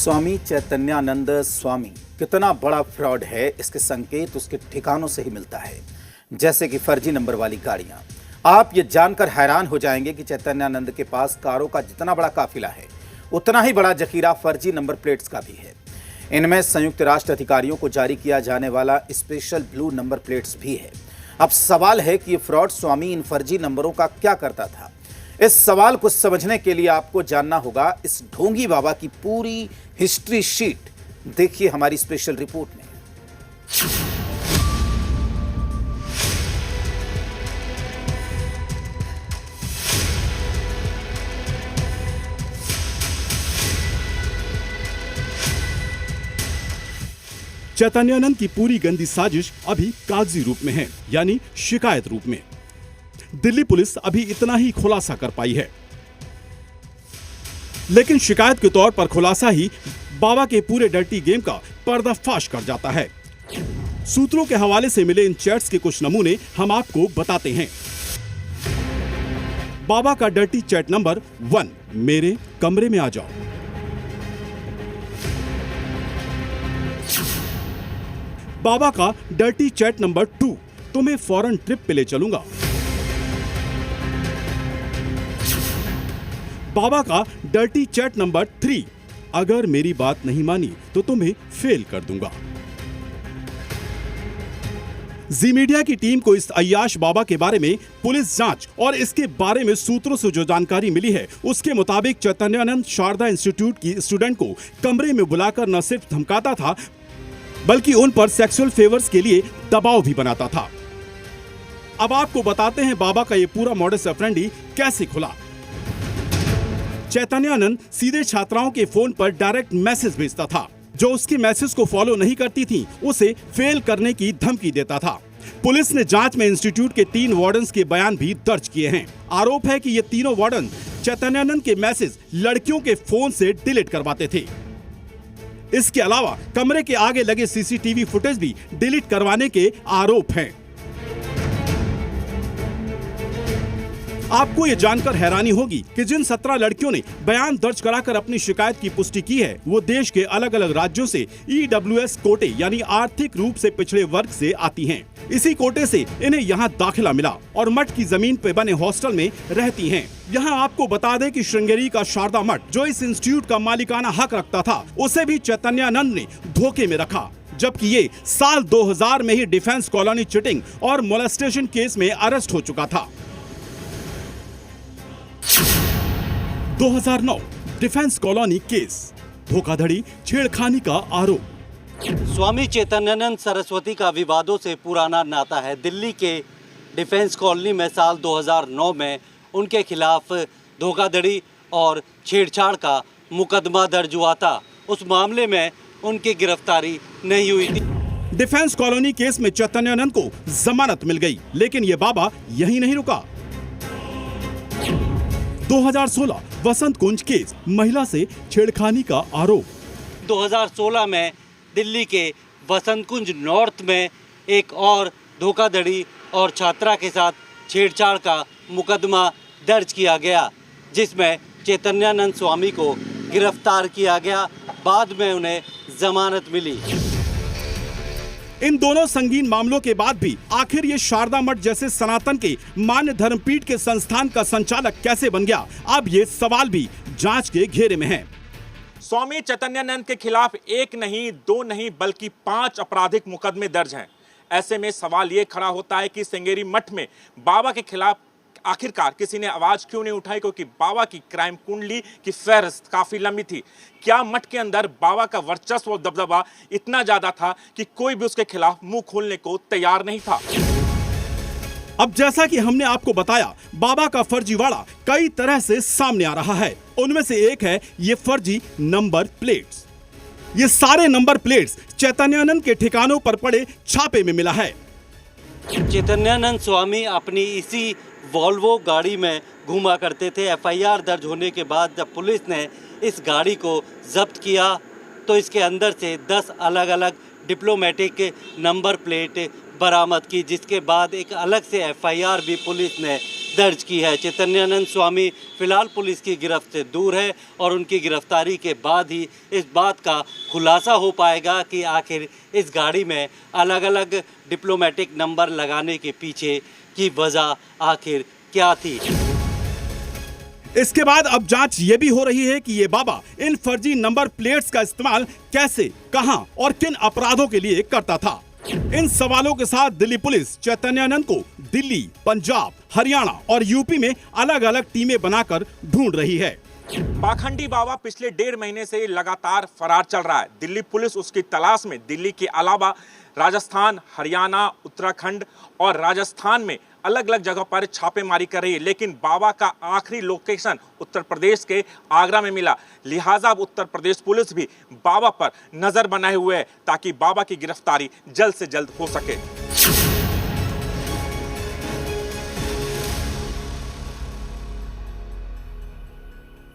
स्वामी चैतन्यानंद स्वामी कितना बड़ा फ्रॉड है, इसके संकेत उसके ठिकानों से ही मिलता है, जैसे कि फर्जी नंबर वाली गाड़ियां। आप ये जानकर हैरान हो जाएंगे कि चैतन्यानंद के पास कारों का जितना बड़ा काफिला है, उतना ही बड़ा जखीरा फर्जी नंबर प्लेट्स का भी है। इनमें संयुक्त राष्ट्र अधिकारियों को जारी किया जाने वाला स्पेशल ब्लू नंबर प्लेट्स भी है। अब सवाल है कि ये फ्रॉड स्वामी इन फर्जी नंबरों का क्या करता था। इस सवाल को समझने के लिए आपको जानना होगा इस ढोंगी बाबा की पूरी हिस्ट्री शीट। देखिए हमारी स्पेशल रिपोर्ट में। चैतन्यानंद की पूरी गंदी साजिश अभी कागजी रूप में है, यानी शिकायत रूप में। दिल्ली पुलिस अभी इतना ही खुलासा कर पाई है, लेकिन शिकायत के तौर पर खुलासा ही बाबा के पूरे डर्टी गेम का पर्दाफाश कर जाता है। सूत्रों के हवाले से मिले इन चैट्स के कुछ नमूने हम आपको बताते हैं। बाबा का डर्टी चैट नंबर 1, मेरे कमरे में आ जाओ। बाबा का डर्टी चैट नंबर 2, तुम्हें फॉरेन ट्रिप पे ले चलूंगा। बाबा का डर्टी चैट नंबर 3, अगर मेरी बात नहीं मानी तो तुम्हें फेल कर दूंगा। जी मीडिया की टीम को इस अय्याश बाबा के बारे में पुलिस जांच और इसके बारे में सूत्रों से जो जानकारी मिली है, उसके मुताबिक चैतन्यानंद शारदा इंस्टीट्यूट की स्टूडेंट को कमरे में बुलाकर न सिर्फ धमकाता था, बल्कि उन पर सेक्सुअल फेवर्स के लिए दबाव भी बनाता था। अब आपको बताते हैं बाबा का ये पूरा मॉडस ऑपरेंडी कैसे खुला। चैतन्यानंद सीधे छात्राओं के फोन पर डायरेक्ट मैसेज भेजता था। जो उसके मैसेज को फॉलो नहीं करती थी, उसे फेल करने की धमकी देता था। पुलिस ने जांच में इंस्टीट्यूट के 3 वार्डन्स के बयान भी दर्ज किए हैं। आरोप है कि ये तीनों वार्डन चैतन्यानंद के मैसेज लड़कियों के फोन से डिलीट करवाते थे। इसके अलावा कमरे के आगे लगे सीसीटीवी फुटेज भी डिलीट करवाने के आरोप हैं। आपको यह जानकर हैरानी होगी कि जिन 17 लड़कियों ने बयान दर्ज कराकर अपनी शिकायत की पुष्टि की है, वो देश के अलग अलग राज्यों से EWS कोटे यानी आर्थिक रूप से पिछड़े वर्ग से आती हैं। इसी कोटे से इन्हें यहाँ दाखिला मिला और मठ की जमीन पे बने हॉस्टल में रहती हैं। यहाँ आपको बता दें कि श्रृंगेरी का शारदा मठ, जो इस इंस्टीट्यूट का मालिकाना हक रखता था, उसे भी चैतन्यानंद ने धोखे में रखा, जबकि ये साल 2000 में ही डिफेंस कॉलोनी चीटिंग और मोलेस्टेशन केस में अरेस्ट हो चुका था। 2009 डिफेंस कॉलोनी केस, धोखाधड़ी छेड़खानी का आरोप। स्वामी चैतन्यानंद सरस्वती का विवादों से पुराना नाता है। दिल्ली के डिफेंस कॉलोनी में साल 2009 में उनके खिलाफ धोखाधड़ी और छेड़छाड़ का मुकदमा दर्ज हुआ था। उस मामले में उनकी गिरफ्तारी नहीं हुई थी। डिफेंस कॉलोनी केस में चैतन्यानंद को जमानत मिल गई, लेकिन ये बाबा यहीं नहीं रुका। 2016 वसंत कुंज केस, महिला से छेड़खानी का आरोप। 2016 में दिल्ली के वसंत कुंज नॉर्थ में एक और धोखाधड़ी और छात्रा के साथ छेड़छाड़ का मुकदमा दर्ज किया गया, जिसमें चैतन्यानंद स्वामी को गिरफ्तार किया गया। बाद में उन्हें जमानत मिली। इन दोनों संगीन मामलों के बाद भी आखिर ये शारदा मठ जैसे सनातन के मान्य धर्मपीठ के संस्थान का संचालक कैसे बन गया? अब ये सवाल भी जांच के घेरे में है। स्वामी चैतन्यानंद के खिलाफ 1 नहीं 2 नहीं बल्कि 5 आपराधिक मुकदमे दर्ज हैं। ऐसे में सवाल ये खड़ा होता है कि श्रृंगेरी मठ में बाबा के खिलाफ आखिरकार किसी ने आवाज क्यों नहीं उठाई, क्योंकि बाबा की क्राइम कुंडली की फहरिस्त काफी लंबी थी। क्या मठ के अंदर बाबा का वर्चस्व और दबदबा इतना ज्यादा था कि कोई भी उसके खिलाफ मुंह खोलने को तैयार नहीं था? अब जैसा कि हमने आपको बताया, बाबा का फर्जीवाड़ा कई तरह से सामने आ रहा है। उनमें से एक है ये फर्जी नंबर प्लेट्स। ये सारे नंबर प्लेट्स चैतन्यानंद के ठिकानों पर पड़े छापे में मिला है। चैतन्यानंद स्वामी अपनी इसी वॉल्वो गाड़ी में घूमा करते थे। FIR दर्ज होने के बाद जब पुलिस ने इस गाड़ी को जब्त किया तो इसके अंदर से 10 अलग अलग डिप्लोमेटिक नंबर प्लेट बरामद की, जिसके बाद एक अलग से FIR भी पुलिस ने दर्ज की है। चैतन्यानंद स्वामी फिलहाल पुलिस की गिरफ्त से दूर है और उनकी गिरफ्तारी के बाद ही इस बात का खुलासा हो पाएगा कि आखिर इस गाड़ी में अलग अलग डिप्लोमेटिक नंबर लगाने के पीछे की वजह आखिर क्या थी। इसके बाद अब जांच ये भी हो रही है कि ये बाबा इन फर्जी नंबर प्लेट्स का इस्तेमाल कैसे, कहां और किन अपराधों के लिए करता था। इन सवालों के साथ दिल्ली पुलिस चैतन्यानंद को दिल्ली, पंजाब, हरियाणा और यूपी में अलग अलग टीमें बनाकर ढूंढ रही है। पाखंडी बाबा पिछले 1.5 महीने से लगातार फरार चल रहा है। दिल्ली पुलिस उसकी तलाश में दिल्ली के अलावा राजस्थान, हरियाणा, उत्तराखंड और राजस्थान में अलग अलग जगह पर छापेमारी कर रही है, लेकिन बाबा का आखिरी लोकेशन उत्तर प्रदेश के आगरा में मिला। लिहाजा अब उत्तर प्रदेश पुलिस भी बाबा पर नजर बनाए हुए है ताकि बाबा की गिरफ्तारी जल्द से जल्द हो सके।